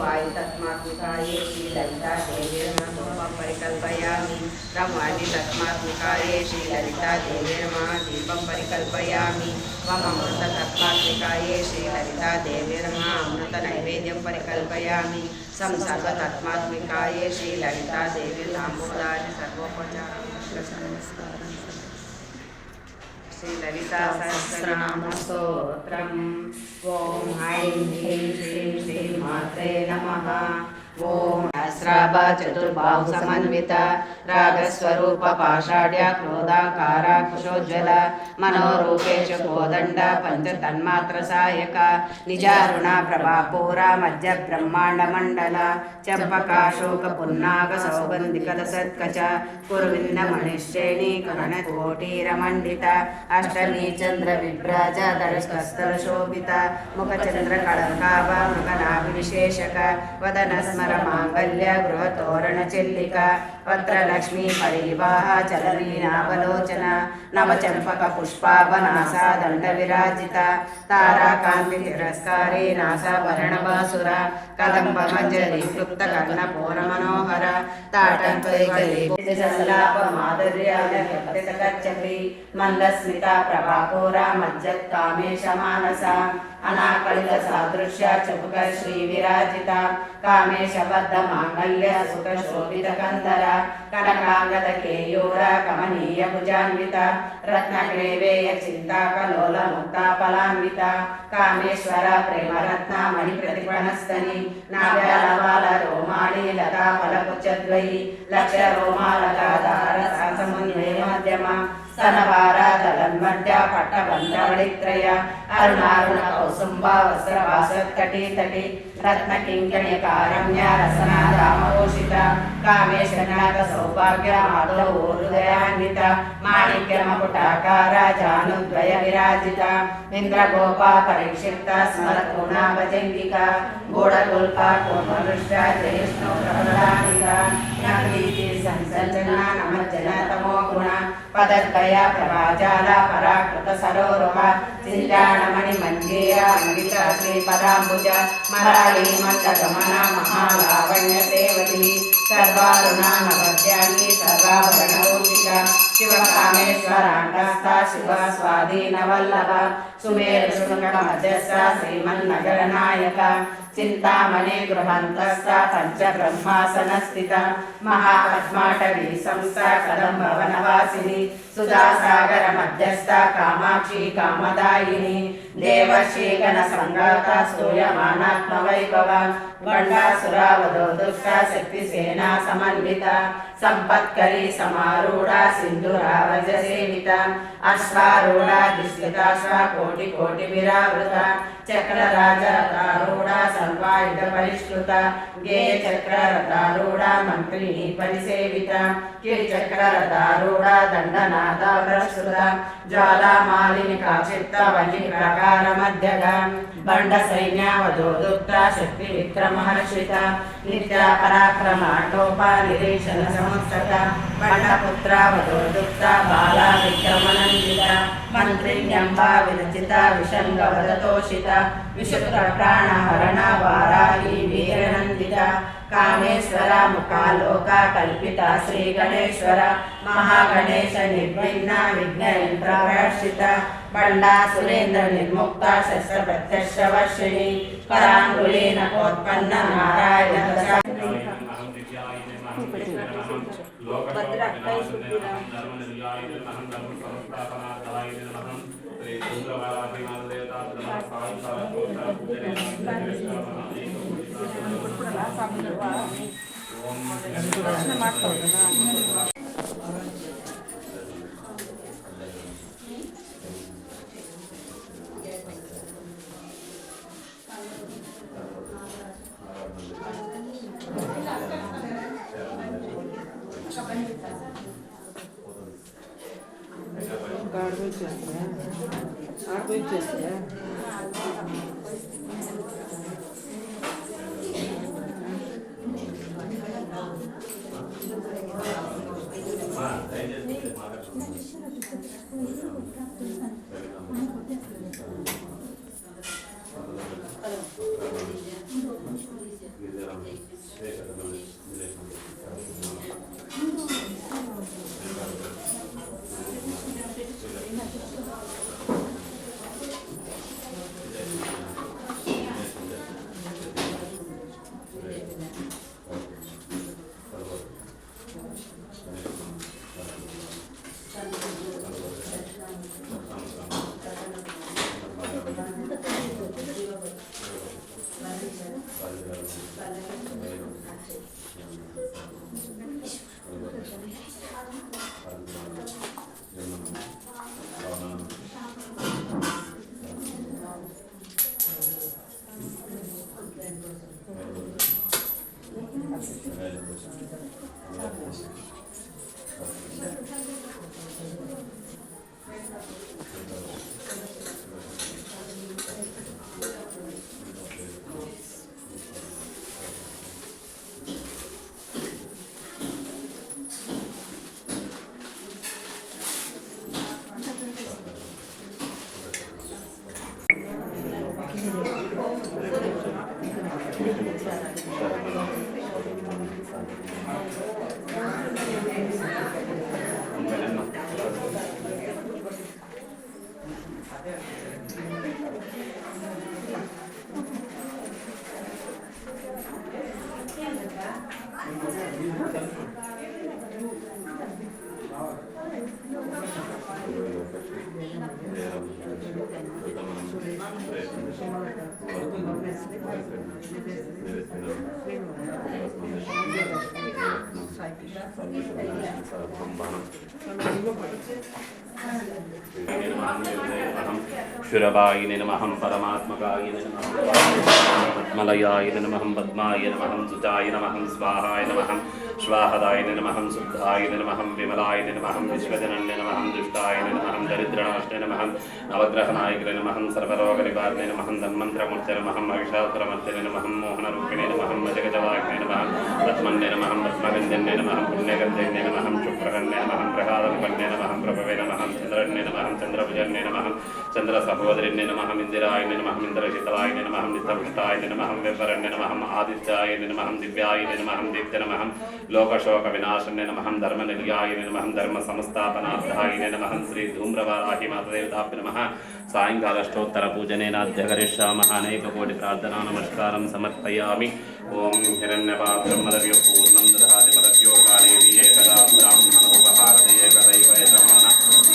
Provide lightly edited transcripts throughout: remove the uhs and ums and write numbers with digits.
वायु तत्मात्मिकाये श्रीललिता देवीर्मः परिकल्पयामि ब्रह्माणि तत्मात्मिकाये श्रीललिता देवीर्मः दीपं परिकल्पयामि वम अमृत तत्मात्मिकाये श्रीललिता देवीर्मः अमृत नैवेद्यं परिकल्पयामि सं सर्वतत्मात्मिकाये श्रीललिता देवी ताम्बूलानि सर्वोपचारं श्रीललिता सहस्रनामस्तोत्रम् ॐ ऐं ह्रीं श्रीं श्रीमात्रे नमः। ओम सहस्राभ चतुर्बाहु समन्वित रागस्वरूप पाषाढ्य क्रोधाकार कुशोज्वल मनोरूपेश कोदंड पंच तन्मात्र सायक निजारुण प्रभापूरा मध्य ब्रह्मांड मंडल चंपकाशोक पुन्नाग सौगंधिक सत्कच कुरुविंद मणिश्रेणी कर्ण कोटीरमंडित अष्टमी चंद्र विभ्राज दर्शकस्थल शोभित मुखचंद्र कळंकाभ मृगनाभि विशेषक वदन मांगल्य गृह तोरण चिल्लिका पत्र लक्ष्मी परिवाह चलनीनावलोचन नवचंपक पुष्पाभनासा दंड विराजिता तारा कांति तिरस्कारी नासाभरण बासुर कदंब मंजरी क्लुप्त कर्ण पूर्ण मनोहर ताटंकलाप माधुर्य कच्चपी मंदस्मिता प्रभापूरा मज्जत् कामेश मानसा अनाकलित सादृश्य चपुक श्री विराजिता कामेश बद्ध मांगल्य सुख शोभित कंदर कनकांगद केयूर कमनीय भुजान्वित रत्न ग्रेवेय चिंता कलोल मुक्ता फलान्वित कामेश्वर प्रेम रत्न मणि प्रतिपणस्तनि नाव्यालवाल रोमाणि लता फलकुचद्वयी लक्ष रोमालकाधार समन्वय मध्यम स्तनवार दलन्मध्य पट्टबन्धवलित्रय अरुणारुण कौसुम्बा वस्त्रवासत्कटी तटी रत्न किंकणी कारम्य रसना रामभूषित कामेशनाथ सौभाग्य माधव हृदयान्वित माणिक्य मकुटाकार जानुद्वय विराजित इंद्रगोपा परीक्षिप्त स्मरतुणा भजंगिका गोडकुल्पा कोमलुष्ट जयष्णु प्रबलानिका नक्रीति संसर्जना नमज्जन तमो गुण पदद्वय प्रभाजाल पराकृत सरोरुह चिंतामणि मंजीर अमृत श्री पदाम्बुज मराली मंदगमन महालावण्य सेवती सर्वारुणा नवद्याङ्गी सर्वाभरणभूषिता शिवकामेश्वराण्डस्था शिव स्वाधीन वल्लभ सुमेरुशृङ्ग मध्यस्थ श्रीमन्नगरनायक चिंतामणि गृहंतस्थ पंचब्रह्मासनस्थित महापद्माटवी संस्था कदम्बवनवासिनी सुधासागर मध्यस्थ कामाक्षी कामदायिनी देवर्षि गण संगाता स्तूयमानात्म वैभव गंडासुरावधो दुष्ट शक्ति सेना समन्विता संपत्करी समारूढ़ा सिंधुरावज सेविता अश्वारूढ़ा दिष्टिताश्वा कोटि कोटि विरावृता चक्रराजरथारूढ़ा सर्वायुध परिष्कृता गेय चक्ररथारूढ़ा मंत्रिणी परिसेविता कीचक्ररथारूढ़ा दंडनादा प्रस्तुता ज्वाला मालिनी काक्षिप्त वल्ली प्रकार मध्यगा बंड सैन्यावधोदुक्ता शक्ति विक्रम हर्षिता नित्या पराक्रमाटोपा निरीक्षण समुत्सता बंडपुत्रा वधोदुक्ता बाला विक्रमनंदिता मंत्रिण्यंबा विरचिता विषंगवदतोषिता विशुद्ध प्राणहरण वाराही वीरनंदिता कामेश्वरा मुखालोका कल्पिता श्री गणेश्वर महागणेश निर्विघ्न विघ्नयंत्र वर्षिता बंडा सुरेंद्र निर्मुक्ता शस्त्र प्रत्यक्ष वर्षिणी करांगुलीन कोत्पन्न नारायण क्षुरवाय नमः परमात्मकाय नमः पद्मलयाय नमः पद्माय नमः सुजाय नमः स्वाहाय नमः स्वाहदाय नमः शुद्धाय नमः विमलाय नमः विश्वजनन्य नमः दुष्टाय नमः दरिद्रनाशने नमः नवग्रहनायकने नमः सर्वरोगनिवारणे नमः धन्वन्तरमूर्ते नमः महिषासुरमर्दिने नमः मोहनरूपिणे नमः मजगजवाग्ने नमः पद्मन्ये नमः पद्मगन्धन्ये नमः पुण्यगन्धन्ये नमः शुक्रगन्ये नमः प्रहादकन्ये नमः प्रभवे नमः चन्द्रन्ये नमः चन्द्रभुजन्ये नमः चन्द्रसहोदरिण्ये नमः इन्दिराय नमः इन्द्रशीतलाय नमः नित्यपुष्टाय नमः व्यवरण्ये नमः आदित्याय नमः दिव्याय नमः दीप्ते नमः लोकशोकविनाशन्ये नमः धर्मनिलयाय नमः धर्मसंस्थापनार्थाय नमः श्री धूम्रवाराहि मातदेवताभ्यो नमः सायंकालष्टोत्तरपूजनेनाद्य करिष्यामः अनेककोटिप्रार्थना नमस्कारं समर्पयामि ओं हिरण्यपात्रं मदव्यो पूर्णं दधाति मदव्यो कालेति एकदा ब्राह्मणोपहारति एकदैव यजमान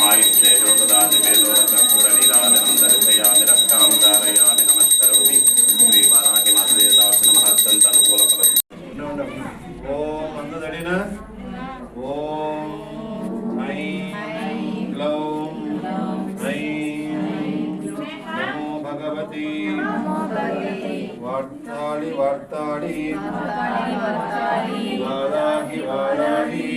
आयुष्येजो ददाति वेदोरकर्पूरनीराजनं दर्शयामि रक्षां धारयामि नमस्करोमि श्रीवाराहि मातदेवताभ्यो नमः अत्यन्तनुकूलफलम् ओम अंददडिना ओम ऐं ग्लौं ऐं नमो भगवती वार्ताळि वार्ताळि वाराहि वाराहि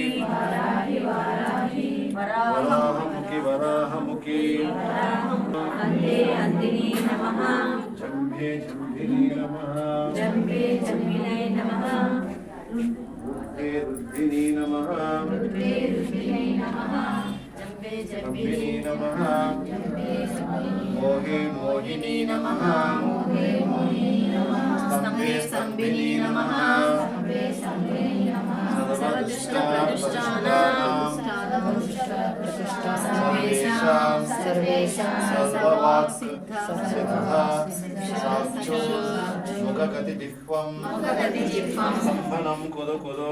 वराहमुखि वराहमुखि अन्ते अन्तिनी नमः जम्भे जम्भिनी नमः जम्बे जम्बिने नमः रुद्धे रुद्धिनी नमः रुद्रे रुद्धिने नमः जम्बे जम्भिनी नमः जम्बे जम्बिने मोहे मोहिनी नमः मोहे मोहिनी नमः स्तम्भे स्तम्भिनी नमः स्तम्भे स्तम्भिने नमः सर्वदुष्टप्रदुष्टानां सर्वेषां सर्ववाक्सिद्धः साक्षो मुखगतिजिह्वं सम्भनं कुरु कुरु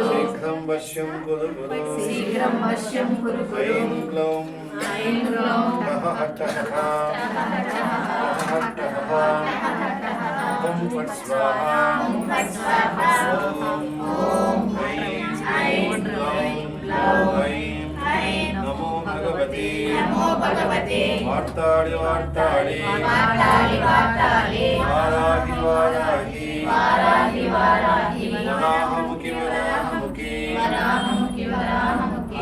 शीघ्रं वश्यं कुरु कुरु ऐं ग्लौं ॐ फट् स्वाहा ऐं ग्लौं ऐं नमो भगवते वार्ताळि वार्ताळि वाराहि वाराहि वराहमुखि वराहमुखि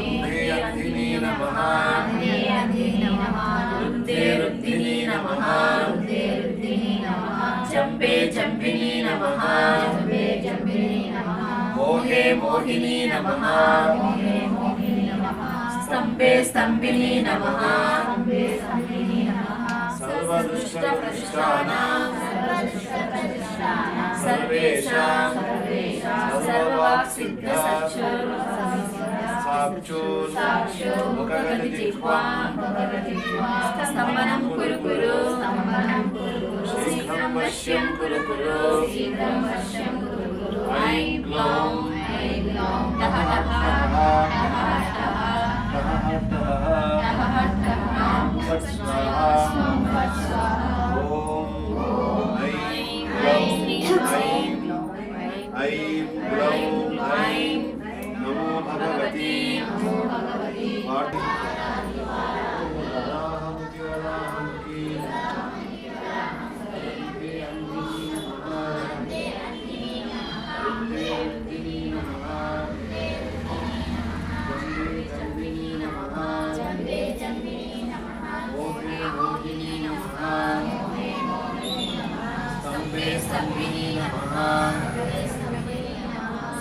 अन्धे अन्धिनी नमः रुद्धे रुद्धिनी नमः जम्बे जम्बिनी नमः मोहे मोहिनी नमः स्तम्भे स्तम्भिनी नमः सर्वदुष्ट सर्वदुष्टप्रतिष्ठानां सर्वेषां सर्ववाक्सिद्धसाक्षुर् मुखगतिजिह्वां स्तम्भनं कुरु शीघ्रं वश्यं कुरु ऐं ग्लौं टः नमो भगवती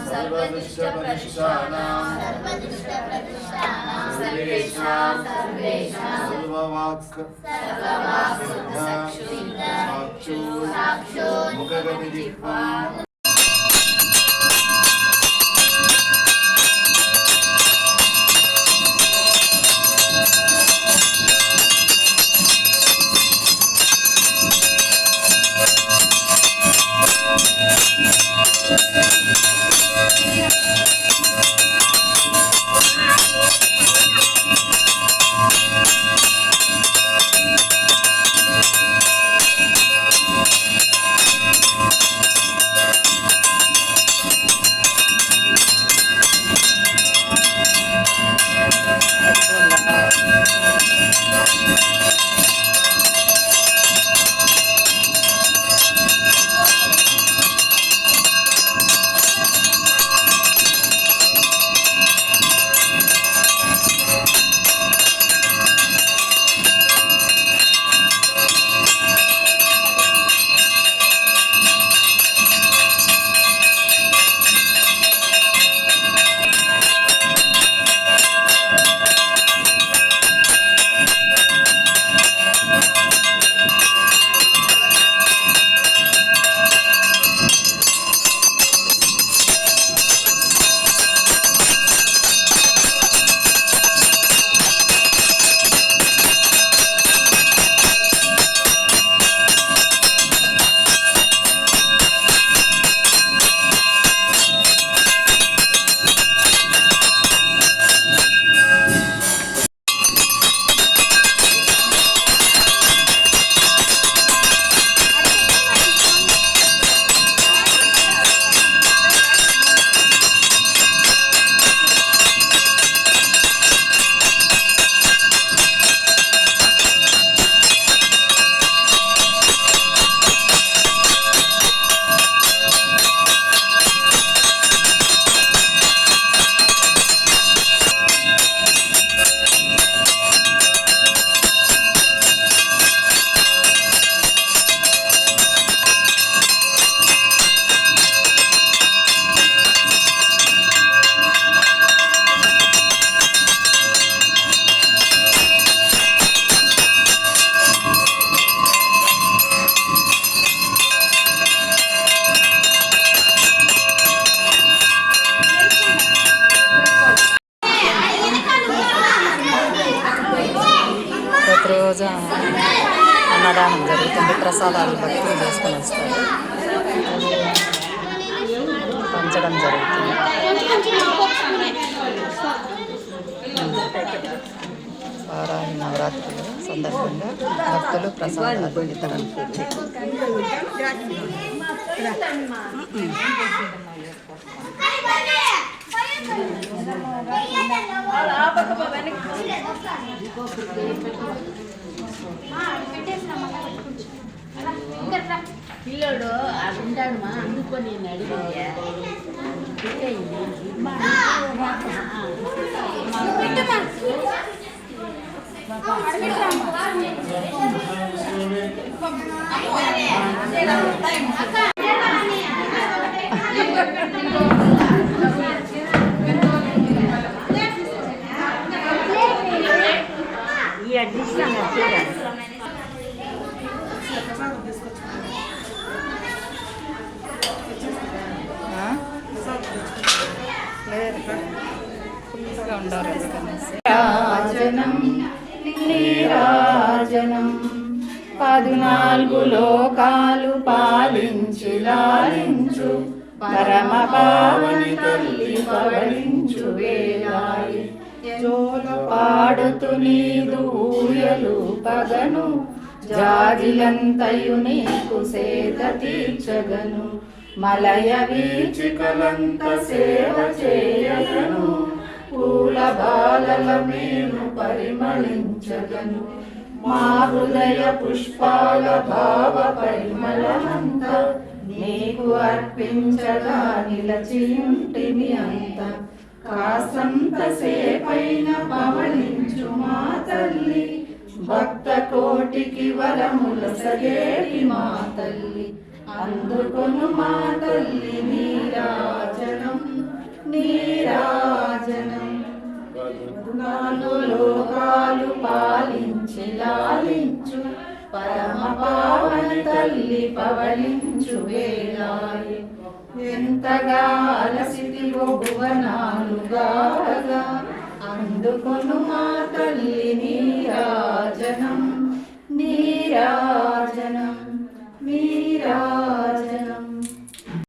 सर्वदुष्टप्रतिष्ठानां सर्वेषां सर्ववाक्सिद्धसाक्षुर् मुखगतिजिह्वां ప్రతిరోజు అన్నదానం జరుగుతుంది. ప్రసాదాలు భక్తులు చేసుకొని వస్తారు, పంచడం జరుగుతుంది. వారాహి నవరాత్రుల సందర్భంగా భక్తులు ప్రసాదాలు వితరణకు పిల్లోడు ఉంటాడు మా అందుకో నేను అడిగింది ఈ అడ్డిస్తాను ఆ? లేదు ఫుల్గా ఉండాలి అందుకనేసి. రాజనం నీరాజనం 14 లోకాలు పాలించు లాలించు పరమ పావని తల్లి పవళించు వేలాయి జోల పాడుతు నీదు ఊయలు పగను జాజిలంతయు నీకు సేద తీర్చగను మలయ వీచికలంత సేవ చేయగను పూల బాలల మేను పరిమళించగను మా హృదయ పుష్పాల భావ పరిమళమంత నీకు అర్పించగా నిలచియుంటిమి అంత కాసంత సేపైన పవళించు మా తల్లి భక్త కోటికి వరముల సగేటి మా తల్లి అందుకొను మా తల్లి నీరాజనం నీరాజనం 14 లోకాలు పాలించి లాలించు పరమ పావని తల్లి పవళించు వేలాయి ఎంతగా అలసితివో భువనాలుగా అందుకొను మా తల్లి నీరాజనం నీరాజనం